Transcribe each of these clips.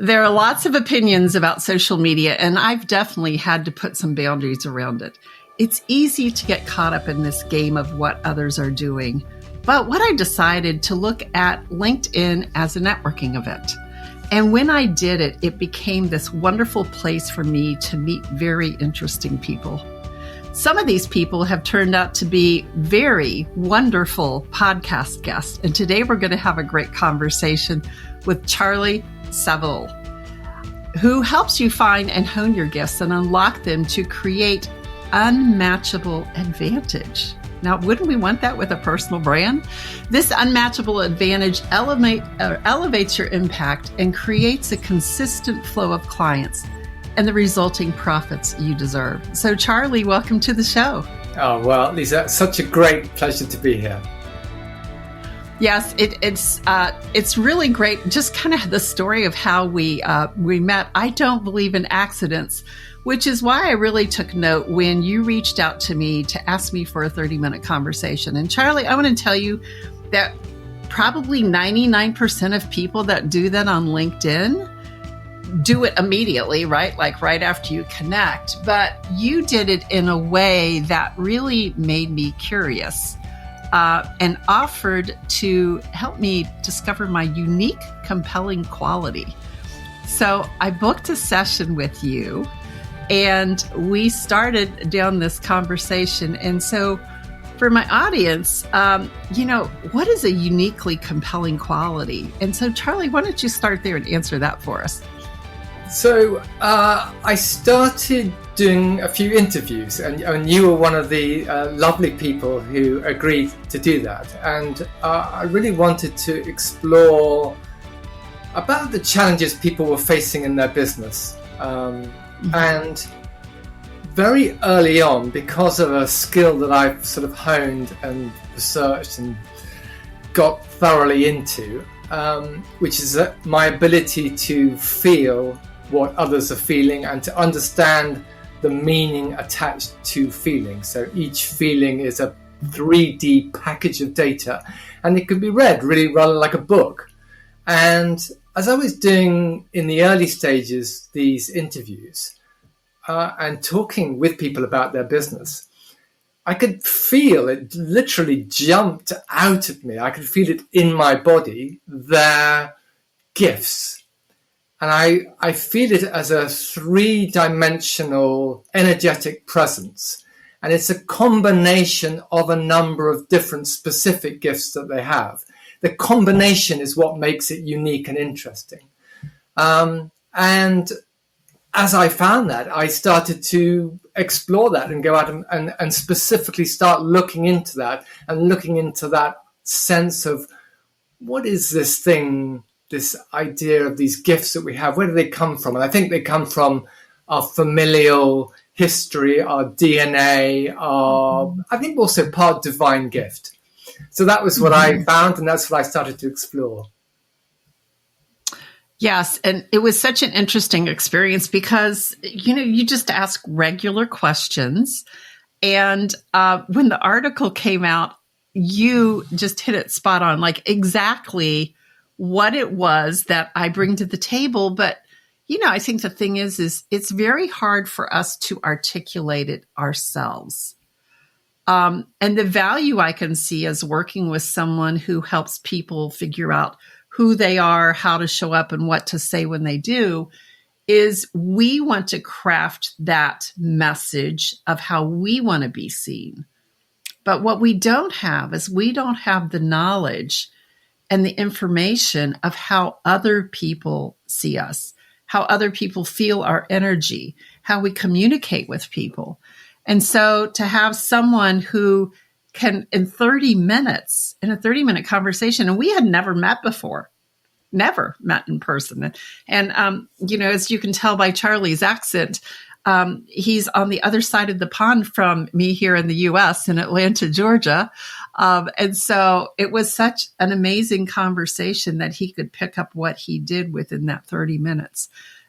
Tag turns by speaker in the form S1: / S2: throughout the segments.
S1: There are lots of opinions about social media, and I've definitely had to put some boundaries around it. It's easy to get caught up in this game of what others are doing. But what I decided to look at LinkedIn as a networking event. And when I did it, it became this wonderful place for me to meet very interesting people. Some of these people have turned out to be very wonderful podcast guests. And today we're going to have a great conversation with Charlie Savill, who helps you find and hone your gifts and unlock them to create unmatchable advantage. Now, wouldn't we want that with a personal brand? This unmatchable advantage elevates your impact and creates a consistent flow of clients and the resulting profits you deserve. So, Charlie, welcome to the show.
S2: Oh, well, Lisa, such a great pleasure to be here.
S1: Yes, it's really great. Just kind of the story of how we met. I don't believe in accidents, which is why I really took note when you reached out to me to ask me for a 30-minute conversation. And Charlie, I want to tell you that probably 99% of people that do that on LinkedIn do it immediately, right? Like right after you connect. But you did it in a way that really made me curious. And offered to help me discover my unique, compelling quality. So I booked a session with you and we started down this conversation. And so for my audience, what is a uniquely compelling quality? And so Charlie, why don't you start there and answer that for us?
S2: So I started doing a few interviews, and you were one of the lovely people who agreed to do that. And I really wanted to explore about the challenges people were facing in their business. And very early on, because of a skill that I've sort of honed and researched and got thoroughly into, which is my ability to feel what others are feeling and to understand the meaning attached to feelings. So each feeling is a 3D package of data, and it can be read really rather like a book. And as I was doing in the early stages these interviews and talking with people about their business, I could feel it literally jumped out at me. I could feel it in my body, their gifts. And I feel it as a 3-dimensional energetic presence. And it's a combination of a number of different specific gifts that they have. The combination is what makes it unique and interesting. And as I found that, I started to explore that and go out and specifically start looking into that and looking into that sense of what is this thing, this idea of these gifts that we have, where do they come from? And I think they come from our familial history, our DNA, I think also part divine gift. So that was what I found, and that's what I started to explore.
S1: Yes, and it was such an interesting experience because, you just ask regular questions. And when the article came out, you just hit it spot on, like exactly what it was that I bring to the table. But, I think the thing is it's very hard for us to articulate it ourselves. And the value I can see as working with someone who helps people figure out who they are, how to show up, and what to say when they do, is we want to craft that message of how we want to be seen. But what we don't have is we don't have the knowledge and the information of how other people see us, how other people feel our energy, how we communicate with people. And so to have someone who can, in a 30-minute conversation, and we had never met before, never met in person. And, as you can tell by Charlie's accent, he's on the other side of the pond from me here in the U.S. in Atlanta, Georgia. And so it was such an amazing conversation that he could pick up what he did within that 30 minutes.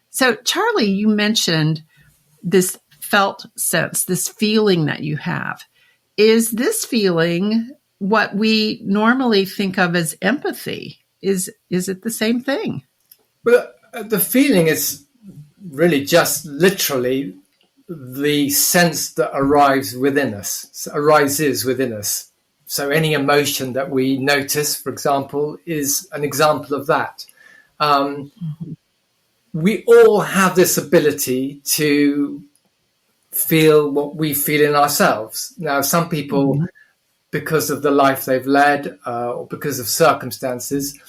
S1: So Charlie, you mentioned this felt sense, this feeling that you have. Is this feeling what we normally think of as empathy? Is it the same thing?
S2: Well, the feeling is really just literally the sense that arises within us. So any emotion that we notice, for example, is an example of that. We all have this ability to feel what we feel in ourselves. Now, some people, because of the life they've led or because of circumstances,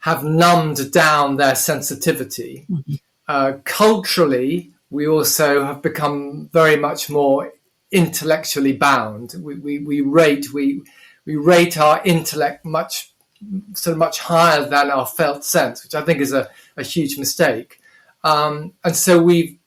S2: have numbed down their sensitivity. Culturally, we also have become very much more intellectually bound. We rate our intellect much higher than our felt sense, which I think is a huge mistake. And so we've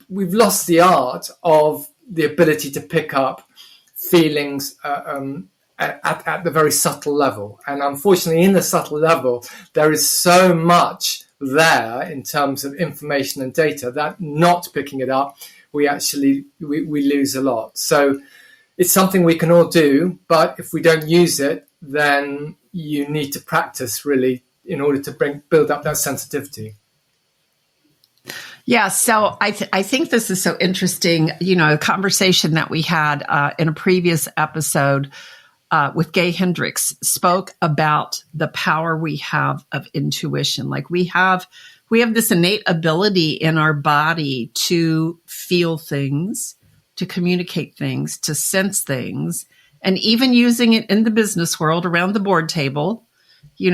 S2: lost the art of the ability to pick up feelings at the very subtle level. And unfortunately, in the subtle level, there is so much there in terms of information and data that not picking it up, we lose a lot. So it's something we can all do, but if we don't use it, then you need to practice really in order to build up that sensitivity.
S1: Yeah, so I think this is so interesting. A conversation that we had in a previous episode with Gay Hendricks spoke about the power we have of intuition. Like we have this innate ability in our body to feel things, to communicate things, to sense things, and even using it in the business world around the board table.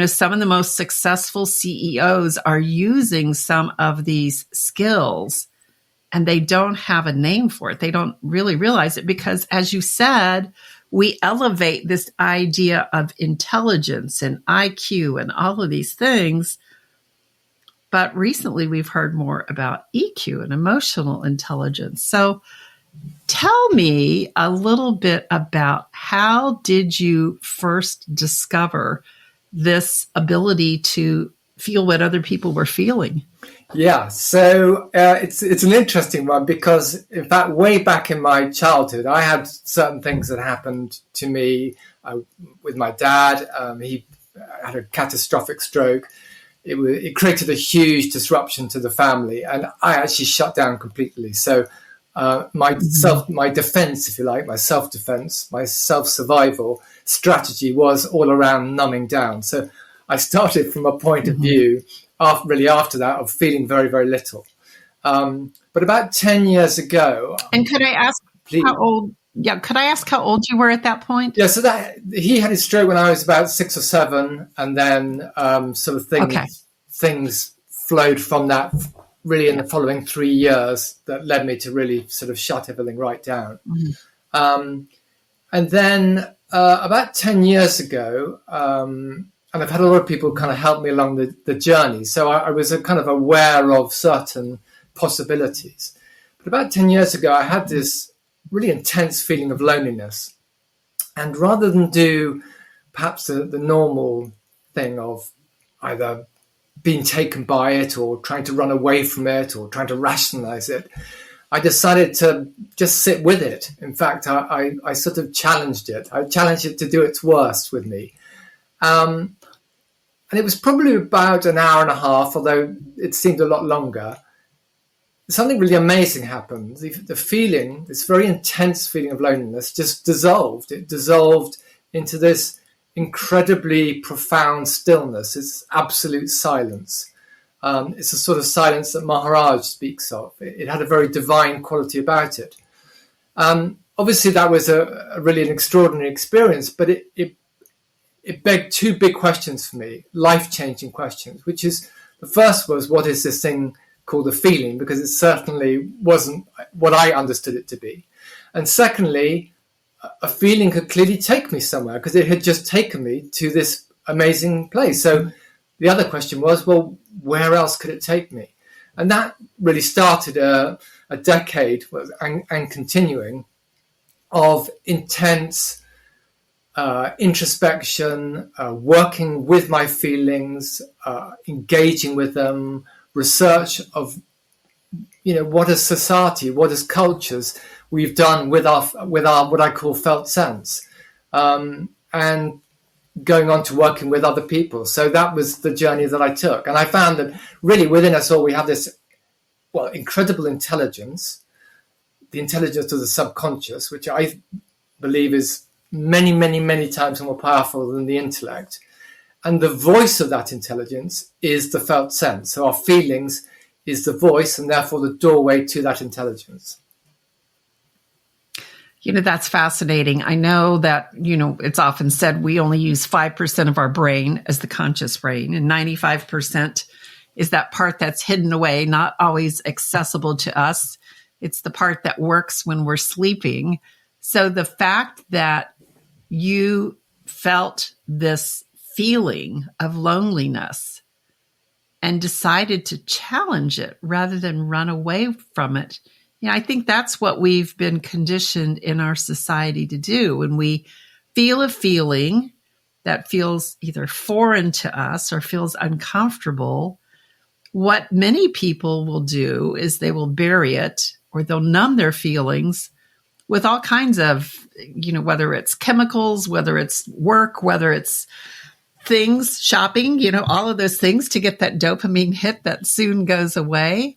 S1: Some of the most successful CEOs are using some of these skills and they don't have a name for it. They don't really realize it because, as you said, we elevate this idea of intelligence and IQ and all of these things. But recently we've heard more about EQ and emotional intelligence. So tell me a little bit about how did you first discover this ability to feel what other people were feeling?
S2: Yeah, so it's an interesting one because, in fact, way back in my childhood, I had certain things that happened to me with my dad. He had a catastrophic stroke. It created a huge disruption to the family, and I actually shut down completely. So my defense, if you like, my self-defense, my self-survival strategy was all around numbing down. So I started from a point of view after that of feeling very, very little. But about 10 years ago.
S1: And could I ask how old? Yeah, could I ask how old you were at that point?
S2: Yeah, so he had his stroke when I was about 6 or 7, and then things flowed from that really in the following 3 years that led me to really sort of shut everything right down. And then about 10 years ago, and I've had a lot of people kind of help me along the journey. So I was kind of aware of certain possibilities. But about 10 years ago, I had this really intense feeling of loneliness. And rather than do perhaps the normal thing of either being taken by it or trying to run away from it or trying to rationalize it, I decided to just sit with it. In fact, I sort of challenged it. I challenged it to do its worst with me. And it was probably about an hour and a half, although it seemed a lot longer. Something really amazing happened. The feeling, this very intense feeling of loneliness, just dissolved. It dissolved into this incredibly profound stillness. It's absolute silence. It's a sort of silence that Maharaj speaks of. It had a very divine quality about it. Obviously, that was really an extraordinary experience, but it begged two big questions for me, life-changing questions, which is, the first was, what is this thing called a feeling? Because it certainly wasn't what I understood it to be. And secondly, a feeling could clearly take me somewhere because it had just taken me to this amazing place. So the other question was, well, where else could it take me? And that really started a decade and continuing of intense introspection, working with my feelings, engaging with them, research of, what as society, what as cultures we've done with our what I call felt sense. And going on to working with other people. So that was the journey that I took. And I found that really within us all, we have this, incredible intelligence, the intelligence of the subconscious, which I believe is many, many, many times more powerful than the intellect. And the voice of that intelligence is the felt sense. So our feelings is the voice and therefore the doorway to that intelligence.
S1: That's fascinating. I know that, it's often said we only use 5% of our brain as the conscious brain, and 95% is that part that's hidden away, not always accessible to us. It's the part that works when we're sleeping. So the fact that you felt this feeling of loneliness and decided to challenge it rather than run away from it, I think that's what we've been conditioned in our society to do. When we feel a feeling that feels either foreign to us or feels uncomfortable, what many people will do is they will bury it or they'll numb their feelings with all kinds of, whether it's chemicals, whether it's work, whether it's things, shopping, all of those things to get that dopamine hit that soon goes away.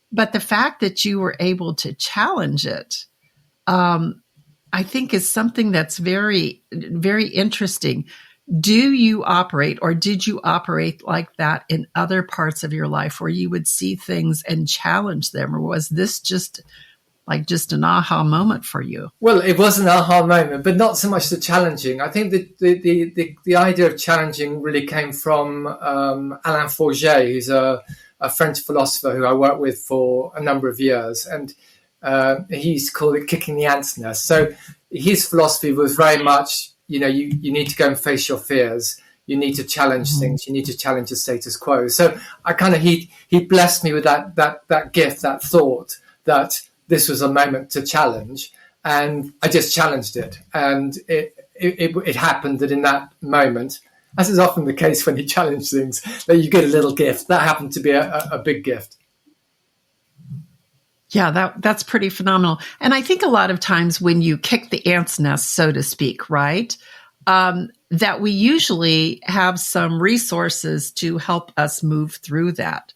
S1: But the fact that you were able to challenge it, I think is something that's very, very interesting. Do you operate or did you operate like that in other parts of your life where you would see things and challenge them? Or was this just an aha moment for you? Well,
S2: it was an aha moment, but not so much the challenging. I think the idea of challenging really came from Alain Forget, who's a French philosopher who I worked with for a number of years. And he used to call it kicking the ant's nest. So his philosophy was very much, you need to go and face your fears. You need to challenge things. You need to challenge the status quo. So he blessed me with that gift, that thought that this was a moment to challenge. And I just challenged it. And it happened that in that moment, as is often the case when you challenge things, that you get a little gift. That happened to be a big gift.
S1: Yeah, that's pretty phenomenal. And I think a lot of times when you kick the ant's nest, so to speak, right, that we usually have some resources to help us move through that.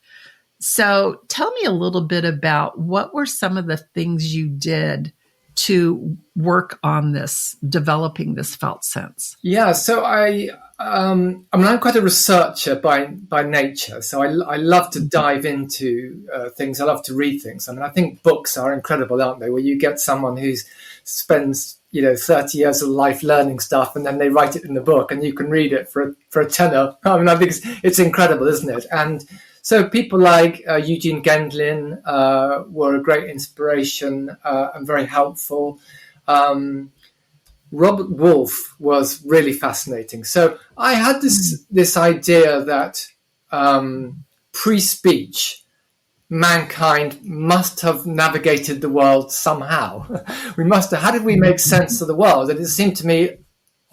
S1: So tell me a little bit about what were some of the things you did to work on this, developing this felt sense?
S2: Yeah, so I'm quite a researcher by nature. So I love to dive into things. I love to read things. I think books are incredible, aren't they? Where you get someone who spends 30 years of life learning stuff, and then they write it in the book, and you can read it for a tenner. I think it's incredible, isn't it? And so people like Eugene Gendlin were a great inspiration and very helpful. Robert Wolfe was really fascinating. So I had this idea that pre-speech, mankind must have navigated the world somehow. How did we make sense of the world? And it seemed to me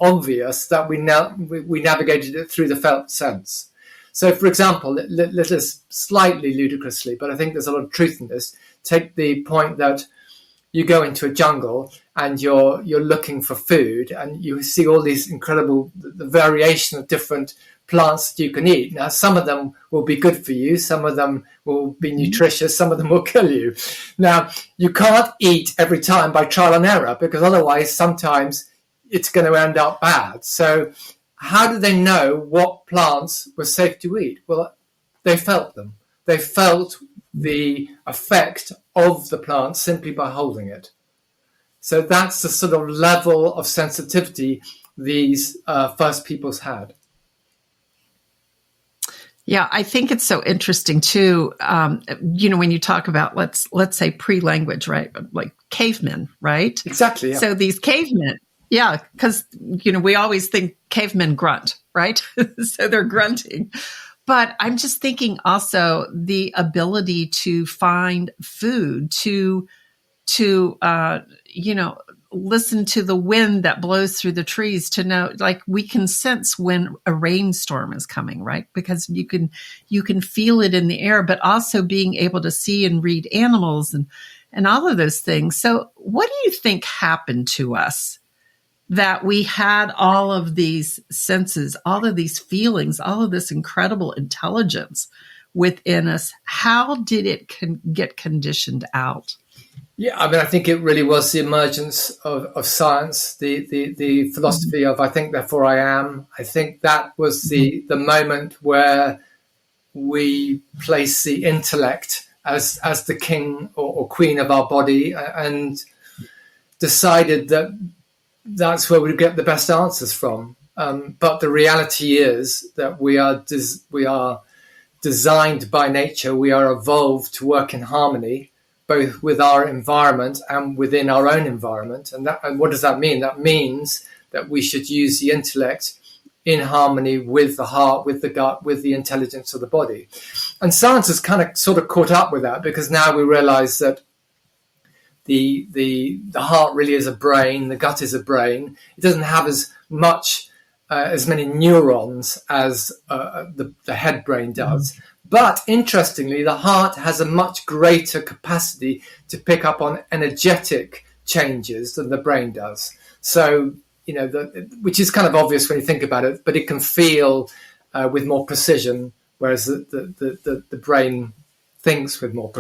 S2: obvious that we navigated it through the felt sense. So, for example, let us slightly ludicrously, but I think there's a lot of truth in this, take the point that you go into a jungle and you're looking for food, and you see all these incredible, the variation of different plants that you can eat. Now, some of them will be good for you. Some of them will be nutritious. Some of them will kill you. Now, you can't eat every time by trial and error, because otherwise sometimes it's going to end up bad. So how do they know what plants were safe to eat? Well, they felt them. They felt the effect of the plant simply by holding it. So that's the sort of level of sensitivity these first peoples had.
S1: Yeah, I think it's so interesting too. When you talk about let's say pre-language, right? Like cavemen, right?
S2: Exactly. Yeah.
S1: So these cavemen, yeah, because we always think cavemen grunt, right? So they're grunting. But I'm just thinking also the ability to find food, to listen to the wind that blows through the trees, to know, like, we can sense when a rainstorm is coming, right? Because you can feel it in the air, but also being able to see and read animals and all of those things. So what do you think happened to us that we had all of these senses, all of these feelings, all of this incredible intelligence within us. How did it get conditioned out?
S2: Yeah, I mean, I think it really was the emergence of science, the philosophy of I think, therefore I am. I think that was the moment where we place the intellect as the king or queen of our body, and decided that that's where we get the best answers from. But the reality is that we are designed by nature. We are evolved to work in harmony, both with our environment and within our own environment. And what does that mean? That means that we should use the intellect in harmony with the heart, with the gut, with the intelligence of the body. And science has kind of sort of caught up with that, because now we realize that the heart really is a brain, the gut is a brain. It doesn't have as many neurons as the head brain does. But interestingly, the heart has a much greater capacity to pick up on energetic changes than the brain does. So, which is kind of obvious when you think about it, but it can feel with more precision, whereas the brain thinks with more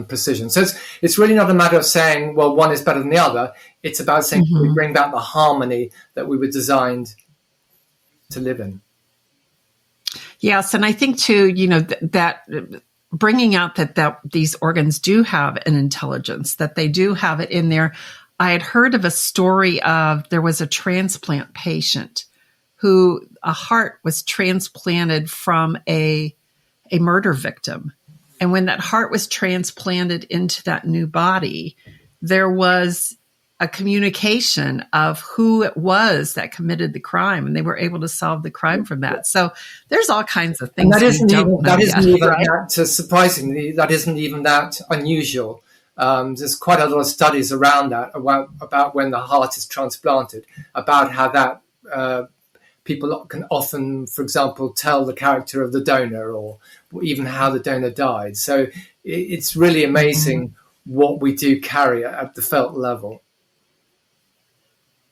S2: precision. So it's really not a matter of saying, well, one is better than the other. It's about saying, we bring back the harmony that we were designed to live in.
S1: Yes, and I think too, that bringing out that these organs do have an intelligence, that they do have it in there. I had heard of a story of there was a transplant patient who a heart was transplanted from a murder victim. And when that heart was transplanted into that new body, there was a communication of who it was that committed the crime, and they were able to solve the crime from that. So there's all kinds of things.
S2: Surprisingly, that isn't even that unusual. There's quite a lot of studies around that about when the heart is transplanted, about how that people can often, for example, tell the character of the donor or even how the donor died. So it's really amazing what we do carry at the felt level.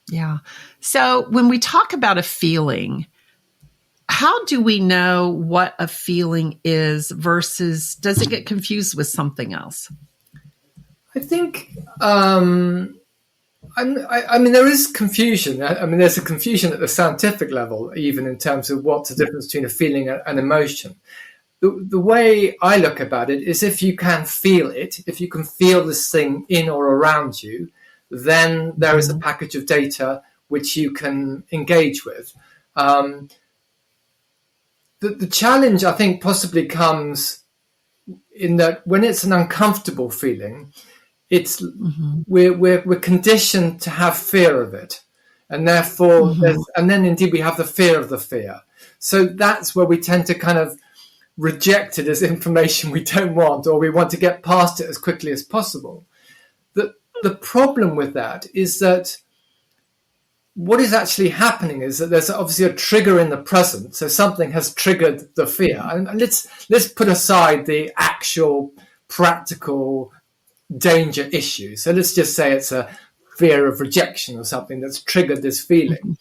S1: Yeah. So when we talk about a feeling, how do we know what a feeling is versus does it get confused with something else?
S2: I think, I mean, there is confusion. I mean, there's a confusion at the scientific level, even in terms of what's the difference between a feeling and emotion. The way I look at it is if you can feel it, if you can feel this thing in or around you, then there is a package of data which you can engage with. The challenge, I think, possibly comes in that when it's an uncomfortable feeling, it's we're conditioned to have fear of it, and therefore, and then indeed we have the fear of the fear. So that's where we tend to kind of reject it as information we don't want, or we want to get past it as quickly as possible. The problem with that is that what is actually happening is that there's obviously a trigger in the present. So something has triggered the fear. And let's put aside the actual practical danger issue. So let's just say it's a fear of rejection or something that's triggered this feeling.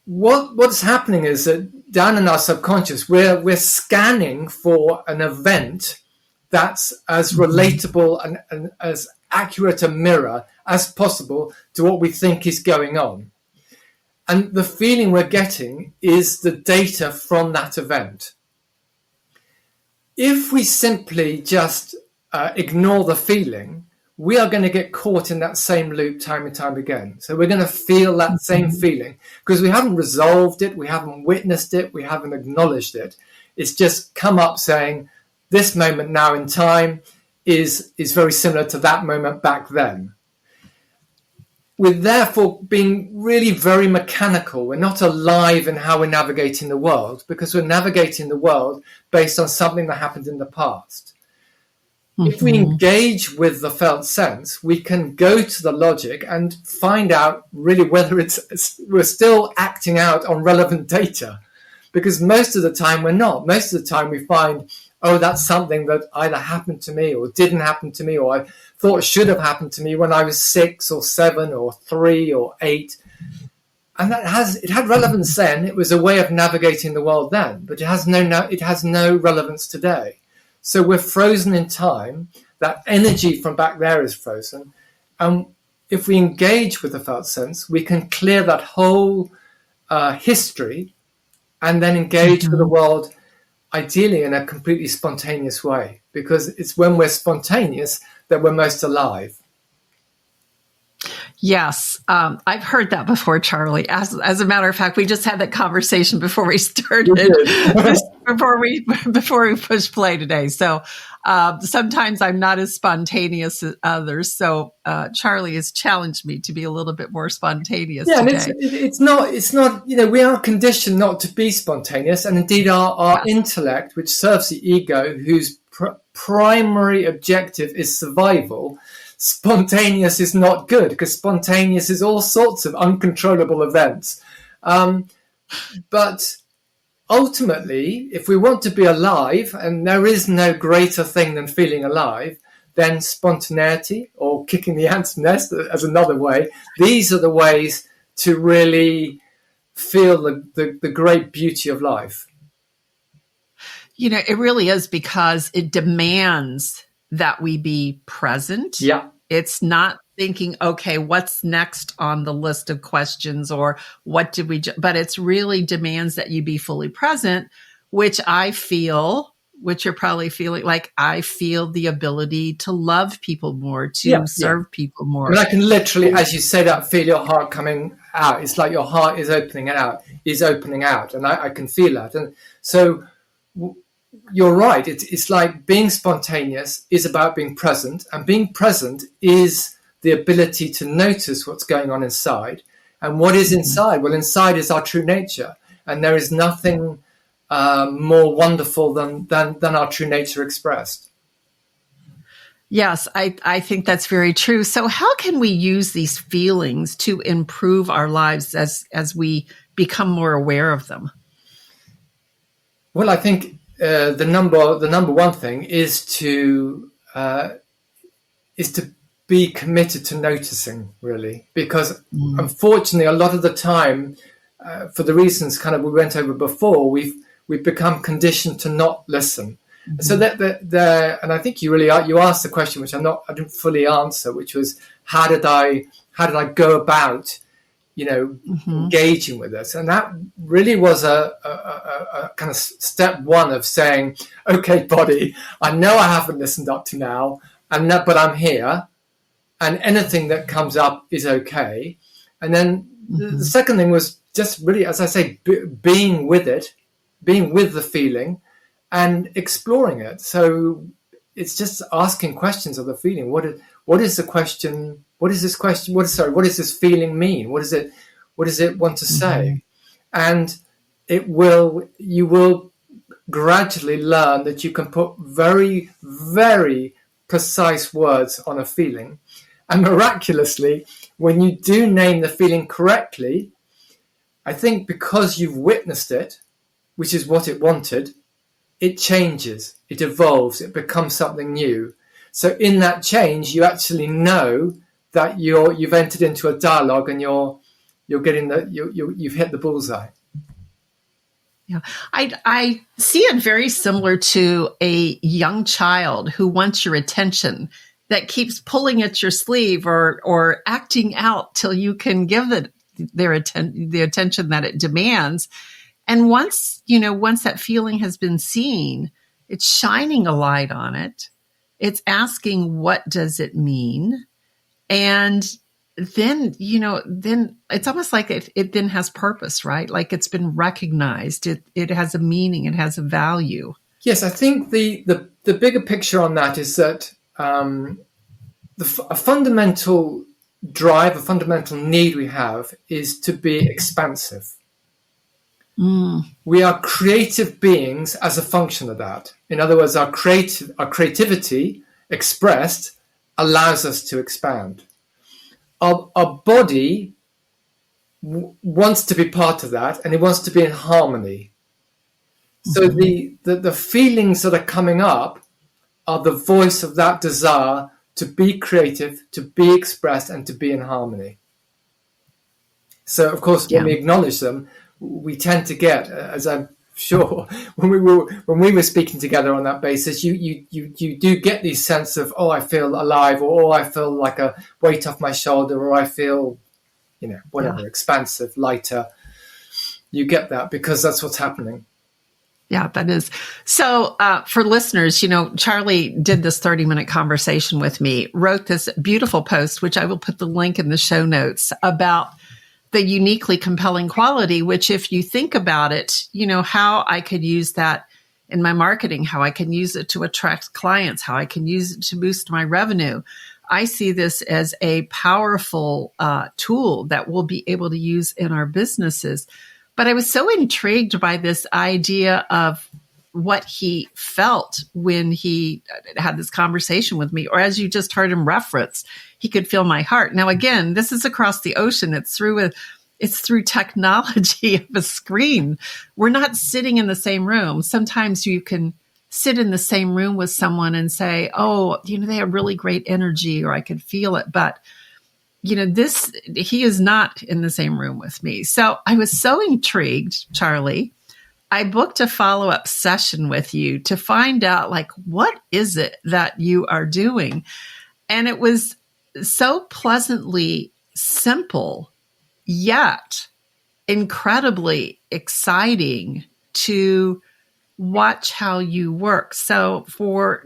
S2: What's happening is that down in our subconscious, we're scanning for an event that's as relatable and as accurate a mirror as possible to what we think is going on. And the feeling we're getting is the data from that event. If we simply just ignore the feeling, we are going to get caught in that same loop time and time again. So we're going to feel that same feeling because we haven't resolved it, we haven't witnessed it, we haven't acknowledged it. It's just come up saying, this moment now in time is very similar to that moment back then. We're therefore being really very mechanical. We're not alive in how we're navigating the world because we're navigating the world based on something that happened in the past. If we engage with the felt sense, we can go to the logic and find out really whether we're still acting out on relevant data, because most of the time we're not. Most of the time we find oh, that's something that either happened to me or didn't happen to me, or I thought should have happened to me when I was 6 or 7 or 3 or 8. And it had relevance then. It was a way of navigating the world then, but it has no relevance today. So we're frozen in time. That energy from back there is frozen. And if we engage with the felt sense, we can clear that whole history and then engage with the world, ideally in a completely spontaneous way, because it's when we're spontaneous that we're most alive.
S1: Yes, I've heard that before, Charlie. As a matter of fact, we just had that conversation before we started, before we pushed play today. So sometimes I'm not as spontaneous as others. So Charlie has challenged me to be a little bit more spontaneous today.
S2: And it's not. We are conditioned not to be spontaneous, and indeed our intellect, which serves the ego, whose primary objective is survival. Spontaneous is not good, because spontaneous is all sorts of uncontrollable events. But ultimately, if we want to be alive, and there is no greater thing than feeling alive, then spontaneity, or kicking the ant's nest as another way, these are the ways to really feel the great beauty of life.
S1: It really is, because it demands that we be present.
S2: Yeah.
S1: It's not thinking, okay, what's next on the list of questions, or what did we, but it's really demands that you be fully present, which you're probably feeling, like I feel the ability to love people more, to serve people more.
S2: I mean, I can literally, as you say that, feel your heart coming out. It's like your heart is opening out, and I can feel that. And so you're right. It's like being spontaneous is about being present, and being present is the ability to notice what's going on inside. And what is inside? Well, inside is our true nature, and there is nothing more wonderful than our true nature expressed.
S1: Yes, I think that's very true. So how can we use these feelings to improve our lives as we become more aware of them?
S2: Well, I think the number one thing is to be committed to noticing, really, because unfortunately, a lot of the time, for the reasons kind of we went over before, we've become conditioned to not listen. Mm-hmm. So and I think you asked the question, which I didn't fully answer, which was how did I go about engaging with this? And that really was a kind of step one of saying, okay, body, I know I haven't listened up to now, but I'm here, and anything that comes up is okay. And then the second thing was just really, as I say, being with it, being with the feeling and exploring it. So it's just asking questions of the feeling. What is the question? What is this question? What does this feeling mean? What does it want to say? And you will gradually learn that you can put very, very precise words on a feeling. And miraculously, when you do name the feeling correctly, I think because you've witnessed it, which is what it wanted, it changes, it evolves, it becomes something new. So in that change, you actually know that you've entered into a dialogue, and you're getting you've hit the bullseye.
S1: Yeah, I see it very similar to a young child who wants your attention, that keeps pulling at your sleeve or acting out till you can give it the attention that it demands. And once that feeling has been seen, it's shining a light on it. It's asking, what does it mean? And then it's almost like it then has purpose, right? Like it's been recognized. It has a meaning. It has a value.
S2: Yes, I think the bigger picture on that is that a fundamental drive, a fundamental need we have is to be expansive. We are creative beings as a function of that. In other words, our creativity expressed allows us to expand. Our body wants to be part of that, and it wants to be in harmony. So the feelings that are coming up are the voice of that desire to be creative, to be expressed, and to be in harmony. So, of course, when we acknowledge them, we tend to get, as I'm sure, when we were speaking together on that basis, you do get these sense of, oh, I feel alive, or oh, I feel like a weight off my shoulder, or I feel, whatever, expansive, lighter. You get that because that's what's happening.
S1: Yeah, that is. So for listeners, Charlie did this 30-minute conversation with me, wrote this beautiful post, which I will put the link in the show notes, about the uniquely compelling quality, which if you think about it, how I could use that in my marketing, how I can use it to attract clients, how I can use it to boost my revenue. I see this as a powerful tool that we'll be able to use in our businesses. But I was so intrigued by this idea of what he felt when he had this conversation with me, or as you just heard him reference, he could feel my heart. Now, again, this is across the ocean. It's through technology of a screen. We're not sitting in the same room. Sometimes you can sit in the same room with someone and say, oh, they have really great energy, or I could feel it. But he is not in the same room with me. So I was so intrigued, Charlie. I booked a follow-up session with you to find out, what is it that you are doing? And it was so pleasantly simple, yet incredibly exciting to watch how you work. So for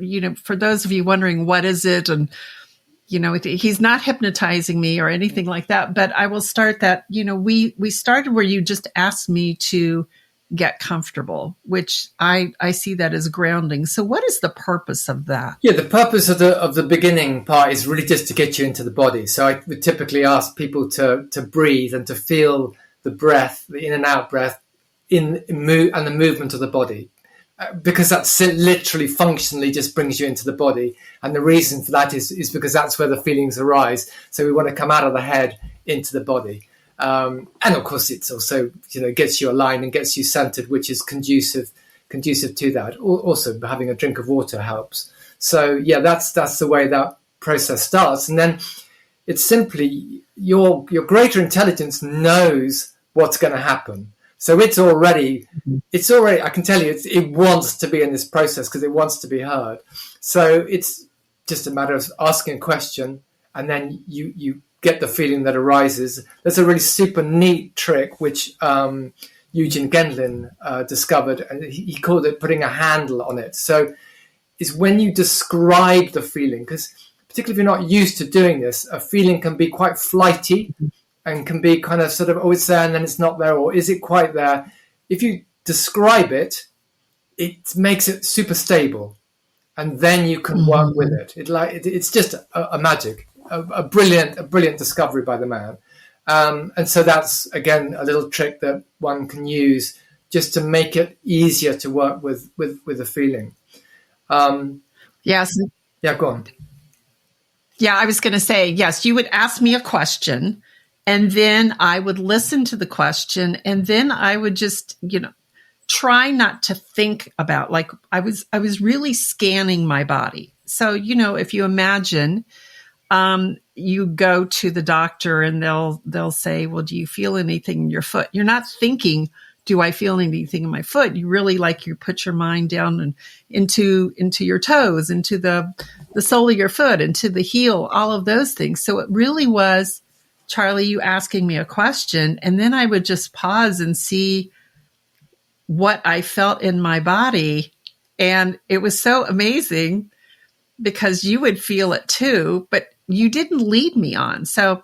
S1: those of you wondering, what is it? And he's not hypnotizing me or anything like that, but I will start that, we started where you just asked me to get comfortable, which I see that as grounding. So what is the purpose of that?
S2: Yeah, the purpose of the beginning part is really just to get you into the body. So I would typically ask people to breathe and to feel the breath, the in and out breath, and the movement of the body. Because that's literally functionally just brings you into the body. And the reason for that is because that's where the feelings arise. So we want to come out of the head into the body. And of course, it's also, gets you aligned and gets you centered, which is conducive to that. Also, having a drink of water helps. So, yeah, that's the way that process starts. And then it's simply your greater intelligence knows what's going to happen. So it's already, I can tell you, it wants to be in this process because it wants to be heard. So it's just a matter of asking a question, and then you get the feeling that arises. There's a really super neat trick, which Eugene Gendlin discovered, and he called it putting a handle on it. So it's when you describe the feeling, because particularly if you're not used to doing this, a feeling can be quite flighty, and can be kind of sort of, oh, it's there and then it's not there, or is it quite there? If you describe it, it makes it super stable, and then you can work with it. It's just a magic, a brilliant discovery by the man. And so that's, again, a little trick that one can use just to make it easier to work with a feeling.
S1: Yes.
S2: Yeah, go on.
S1: Yeah, I was going to say, yes, you would ask me a question, and then I would listen to the question, and then I would just, try not to think about, I was really scanning my body. So, if you imagine, you go to the doctor and they'll say, well, do you feel anything in your foot? You're not thinking, do I feel anything in my foot? You really you put your mind down and into your toes, into the sole of your foot, into the heel, all of those things. So it really was, Charlie, you asking me a question, and then I would just pause and see what I felt in my body. And it was so amazing because you would feel it too, but you didn't lead me on. So,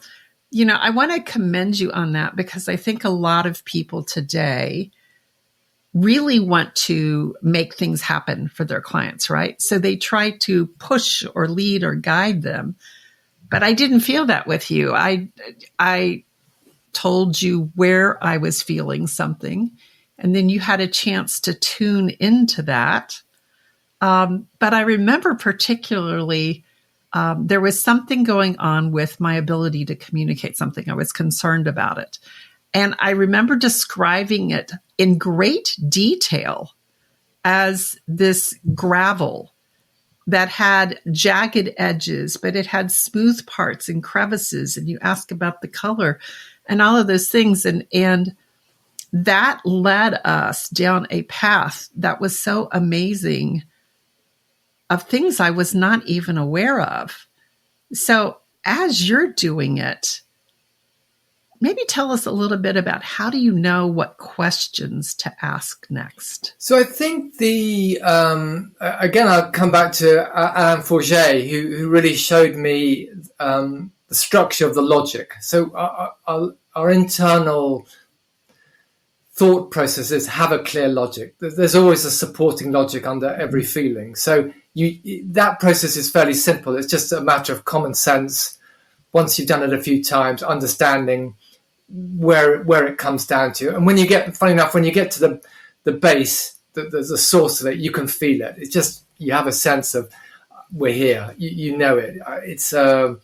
S1: I want to commend you on that, because I think a lot of people today really want to make things happen for their clients, right? So they try to push or lead or guide them. But I didn't feel that with you. I told you where I was feeling something, and then you had a chance to tune into that. But I remember particularly there was something going on with my ability to communicate something. I was concerned about it. And I remember describing it in great detail as this gravel that had jagged edges, but it had smooth parts and crevices. And you ask about the color and all of those things. And that led us down a path that was so amazing of things I was not even aware of. So as you're doing it, maybe tell us a little bit about how do you know what questions to ask next?
S2: So I think again, I'll come back to Alain Forget, who really showed me the structure of the logic. So our internal thought processes have a clear logic. There's always a supporting logic under every feeling. So that process is fairly simple. It's just a matter of common sense. Once you've done it a few times, understanding where it comes down to. And when you get, funny enough, when you get to the base, the source of it, you can feel it. It's just, you have a sense of, we're here. You know it. It's a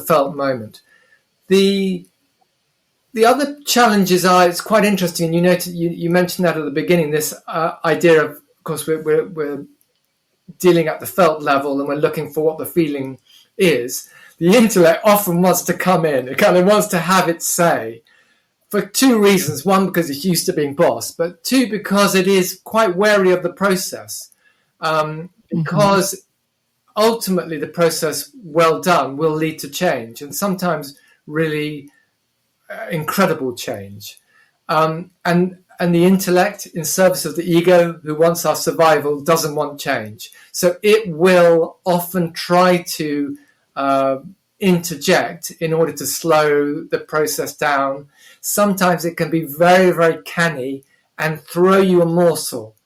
S2: felt moment. The other challenges are, it's quite interesting. You mentioned that at the beginning, this idea of course, we're dealing at the felt level and we're looking for what the feeling is. The intellect often wants to come in. It kind of wants to have its say for two reasons. One, because it's used to being boss, but two, because it is quite wary of the process. Because ultimately the process, well done, will lead to change, and sometimes really incredible change. And the intellect, in service of the ego, who wants our survival, doesn't want change. So it will often try to interject in order to slow the process down. Sometimes it can be very, very canny and throw you a morsel.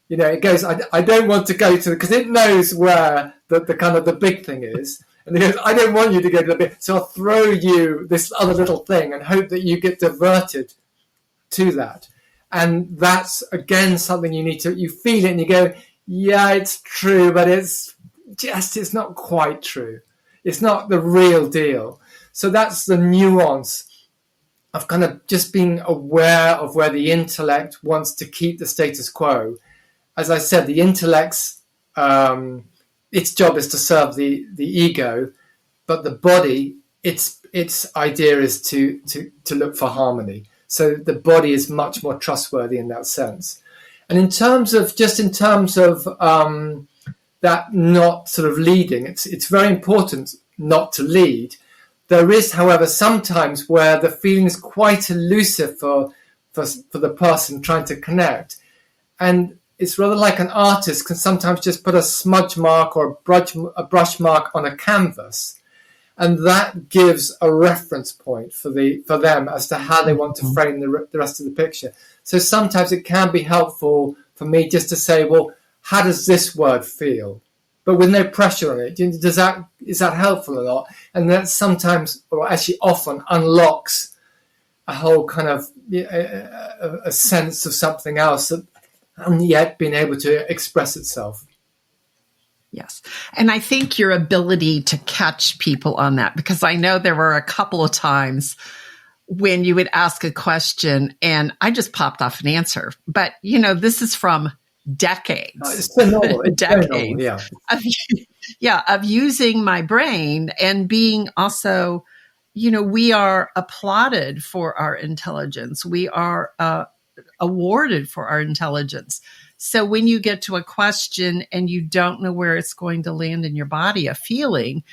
S2: It goes, I don't want to go to, because it knows where the kind of the big thing is. And it goes, I don't want you to go to the big, so I'll throw you this other little thing and hope that you get diverted to that. And that's, again, something you feel it and you go, yeah, it's true, but it's not quite true. It's not the real deal. So that's the nuance of kind of just being aware of where the intellect wants to keep the status quo. As I said, the intellect's its job is to serve the ego, but the body, its idea is to look for harmony. So the body is much more trustworthy in that sense. And in terms of that not sort of leading, it's very important not to lead. There is, however, sometimes where the feeling is quite elusive for the person trying to connect. And it's rather like an artist can sometimes just put a smudge mark or a brush mark on a canvas. And that gives a reference point for them as to how they want to frame the rest of the picture. So sometimes it can be helpful for me just to say, well, how does this word feel? But with no pressure on it. Is that helpful or not? And that sometimes, or actually often, unlocks a whole kind of a sense of something else that hasn't yet been able to express itself.
S1: Yes. And I think your ability to catch people on that, because I know there were a couple of times when you would ask a question and I just popped off an answer. But, this is from decades.
S2: It's so normal. It's
S1: decades
S2: normal, yeah.
S1: of using my brain and being also, we are applauded for our intelligence. We are awarded for our intelligence. So when you get to a question and you don't know where it's going to land in your body, a feeling,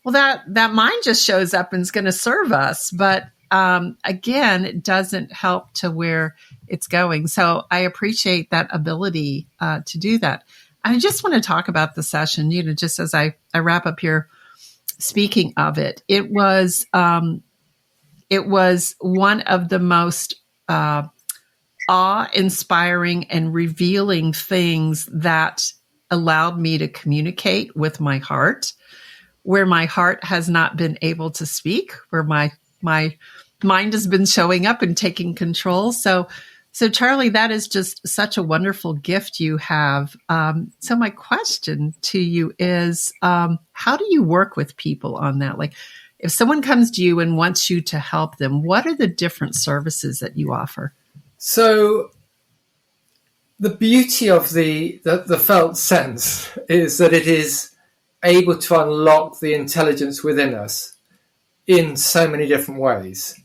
S1: well, that mind just shows up and is going to serve us. But again, it doesn't help to where it's going. So I appreciate that ability to do that. I just want to talk about the session, just as I wrap up here, speaking of it, it was one of the most awe-inspiring and revealing things that allowed me to communicate with my heart, where my heart has not been able to speak, where my mind has been showing up and taking control. So Charlie, that is just such a wonderful gift you have. So my question to you is, how do you work with people on that? Like, if someone comes to you and wants you to help them, what are the different services that you offer?
S2: So the beauty of the felt sense is that it is able to unlock the intelligence within us in so many different ways.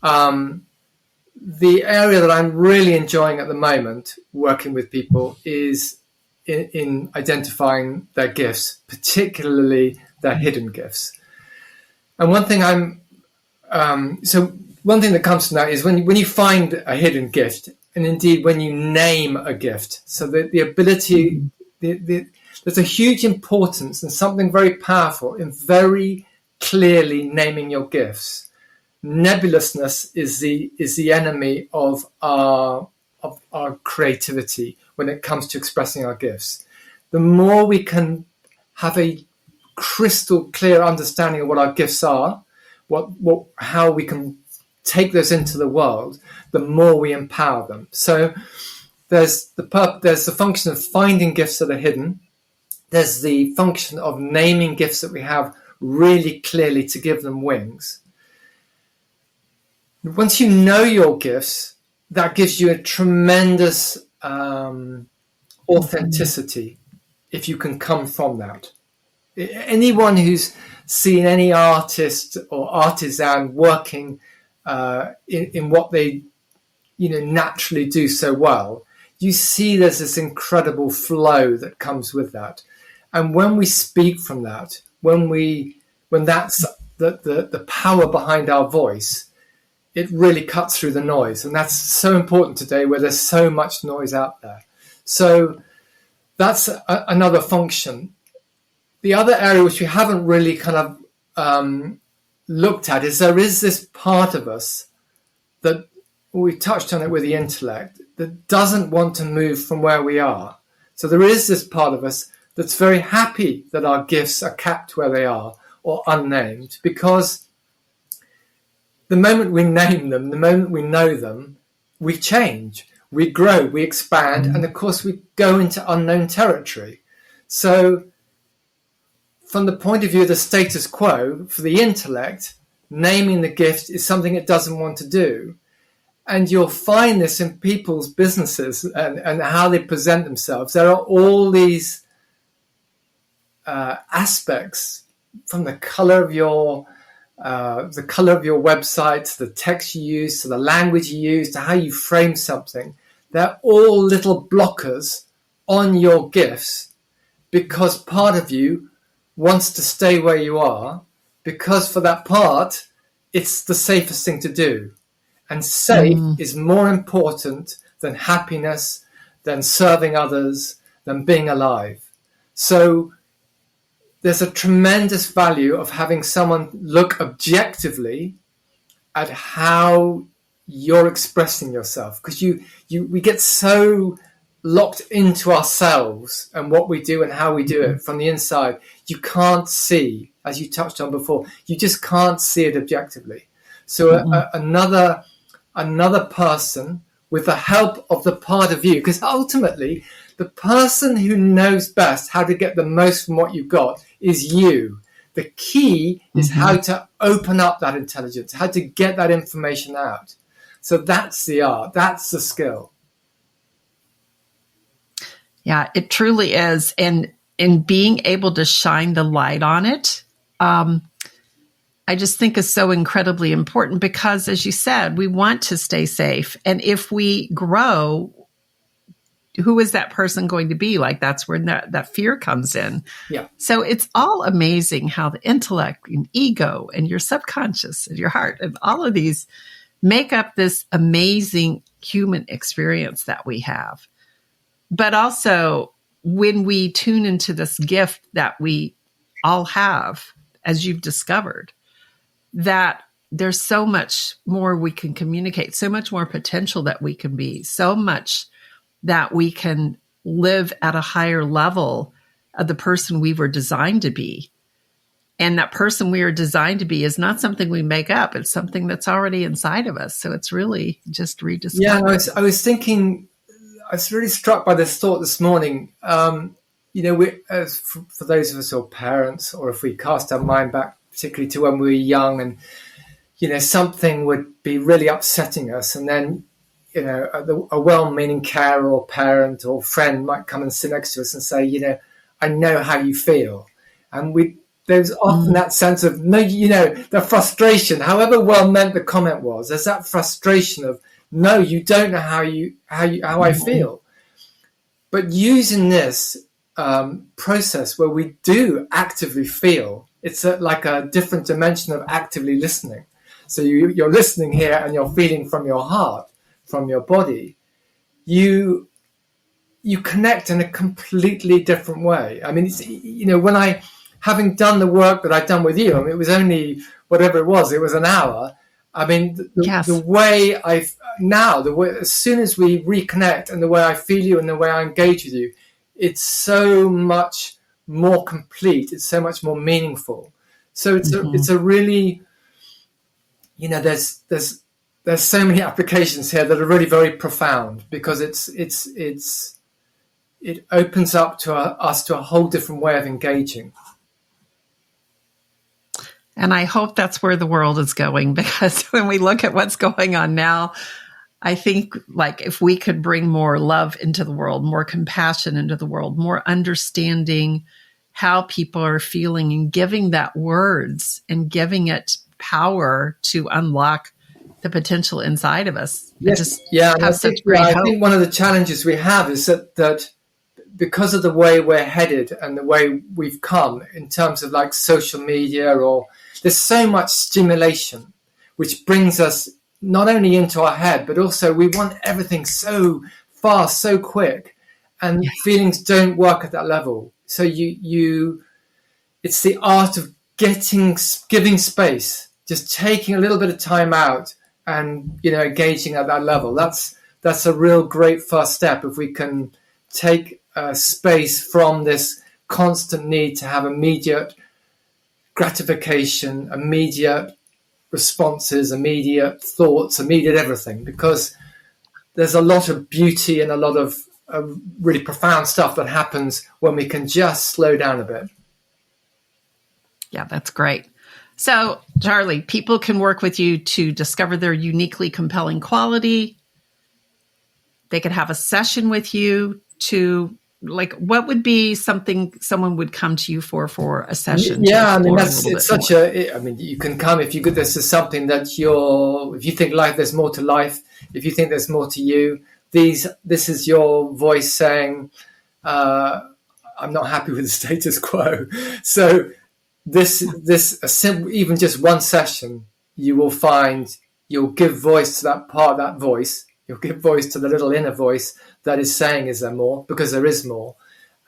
S2: The area that I'm really enjoying at the moment, working with people, is in identifying their gifts, particularly their hidden gifts. And one thing one thing that comes from that is when you find a hidden gift, and indeed when you name a gift, so the ability, there's a huge importance and something very powerful in very clearly naming your gifts. Nebulousness is the enemy of our creativity when it comes to expressing our gifts. The more we can have a crystal clear understanding of what our gifts are, how we can take those into the world, the more we empower them. So there's the function of finding gifts that are hidden. There's the function of naming gifts that we have really clearly to give them wings. Once you know your gifts, that gives you a tremendous authenticity if you can come from that. Anyone who's seen any artist or artisan working in what they naturally do so well, you see there's this incredible flow that comes with that. And when we speak from that, when that's the power behind our voice, it really cuts through the noise. And that's so important today where there's so much noise out there. So that's another function. The other area which we haven't really kind of looked at is there is this part of us that, we touched on it with the intellect, that doesn't want to move from where we are. So there is this part of us that's very happy that our gifts are capped where they are or unnamed, because the moment we name them, the moment we know them, we change, we grow, we expand, and of course we go into unknown territory. So from the point of view of the status quo, for the intellect, naming the gift is something it doesn't want to do. And you'll find this in people's businesses and how they present themselves. There are all these aspects, from the color of your website, to the text you use, to the language you use, to how you frame something. They're all little blockers on your gifts, because part of you wants to stay where you are, because for that part, it's the safest thing to do. And safe is more important than happiness, than serving others, than being alive. So there's a tremendous value of having someone look objectively at how you're expressing yourself, because we get so locked into ourselves and what we do and how we do it from the inside. You can't see, as you touched on before, you just can't see it objectively. So another person, with the help of the part of you, because ultimately the person who knows best how to get the most from what you've got is you. The key is how to open up that intelligence, how to get that information out. So that's the art, that's the skill.
S1: Yeah, it truly is. And in being able to shine the light on it, I just think is so incredibly important, because, as you said, we want to stay safe. And if we grow, who is that person going to be? Like, that's where that fear comes in.
S2: Yeah.
S1: So it's all amazing how the intellect and ego and your subconscious and your heart and all of these make up this amazing human experience that we have. But also, when we tune into this gift that we all have, as you've discovered, that there's so much more we can communicate, so much more potential that we can be, so much that we can live at a higher level of the person we were designed to be. And that person we are designed to be is not something we make up. It's something that's already inside of us. So it's really just rediscovering.
S2: Yeah, I was thinking, I was really struck by this thought this morning. For those of us who are parents, or if we cast our mind back particularly to when we were young, and something would be really upsetting us, and then a well-meaning carer or parent or friend might come and sit next to us and say, I know how you feel. And there's often that sense of, no, the frustration, however well meant the comment was, there's that frustration of, no, you don't know how I feel. But using this process where we do actively feel, it's like a different dimension of actively listening. So you're listening here and you're feeling from your heart, from your body. You connect in a completely different way. I mean, when having done the work that I've done with you, I mean, it was only whatever it was an hour. I mean, the way as soon as we reconnect and the way I feel you and the way I engage with you, it's so much more complete. It's so much more meaningful. So it's a really, there's so many applications here that are really very profound, because it opens up to us to a whole different way of engaging.
S1: And I hope that's where the world is going, because when we look at what's going on now, I think like if we could bring more love into the world, more compassion into the world, more understanding how people are feeling and giving that words and giving it power to unlock the potential inside of us.
S2: Yes.
S1: I
S2: think one of the challenges we have is that because of the way we're headed and the way we've come in terms of like social media, or there's so much stimulation, which brings us not only into our head, but also we want everything so fast, so quick, and feelings don't work at that level. So it's the art of giving space, just taking a little bit of time out and, engaging at that level. That's a real great first step. If we can take space from this constant need to have immediate gratification, immediate responses, immediate thoughts, immediate everything, because there's a lot of beauty and a lot of really profound stuff that happens when we can just slow down a bit.
S1: Yeah, that's great. So, Charlie, people can work with you to discover their uniquely compelling quality. They could have a session with you to, like, what would be something someone would come to you for a session?
S2: Yeah, I mean, you can come if this is something that if you think there's more to life, if you think there's more to you, this is your voice saying, I'm not happy with the status quo. So even just one session, you will find you'll give voice to that part of that voice. You'll give voice to the little inner voice that is saying, is there more? Because there is more.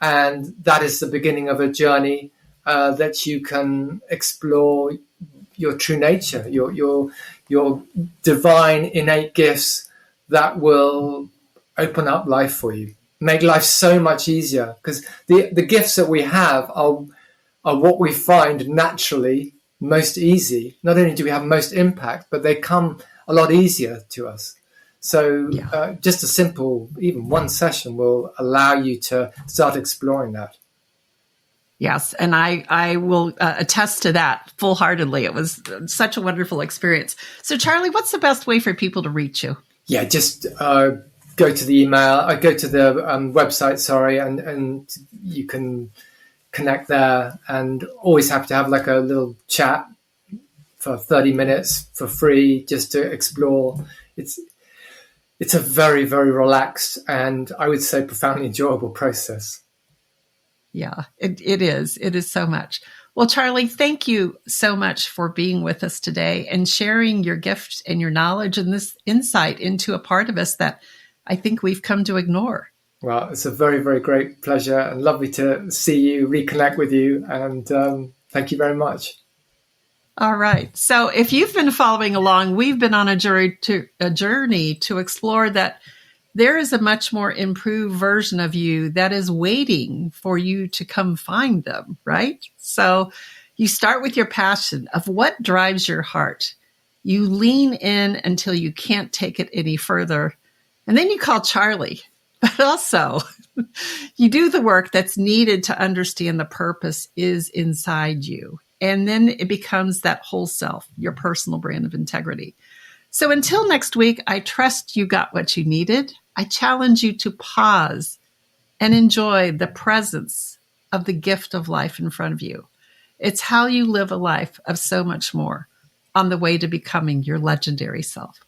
S2: And that is the beginning of a journey that you can explore your true nature, your divine innate gifts that will open up life for you, make life so much easier. Because the gifts that we have are what we find naturally most easy. Not only do we have most impact, but they come a lot easier to us. So just a simple, even one session will allow you to start exploring that.
S1: Yes, and I will attest to that full-heartedly. It was such a wonderful experience. So, Charlie, what's the best way for people to reach you?
S2: Yeah, just go to the email, go to the website, and you can connect there, and always happy to have like a little chat for 30 minutes for free just to explore. It's a very, very relaxed and I would say profoundly enjoyable process.
S1: Yeah, it is. It is so much. Well, Charlie, thank you so much for being with us today and sharing your gift and your knowledge and this insight into a part of us that I think we've come to ignore.
S2: Well, it's a very, very great pleasure and lovely to see you, reconnect with you. And thank you very much.
S1: All right. So if you've been following along, we've been on a journey to explore that there is a much more improved version of you that is waiting for you to come find them, right? So you start with your passion of what drives your heart. You lean in until you can't take it any further. And then you call Charlie. But also, you do the work that's needed to understand the purpose is inside you. And then it becomes that whole self, your personal brand of integrity. So until next week, I trust you got what you needed. I challenge you to pause and enjoy the presence of the gift of life in front of you. It's how you live a life of so much more on the way to becoming your legendary self.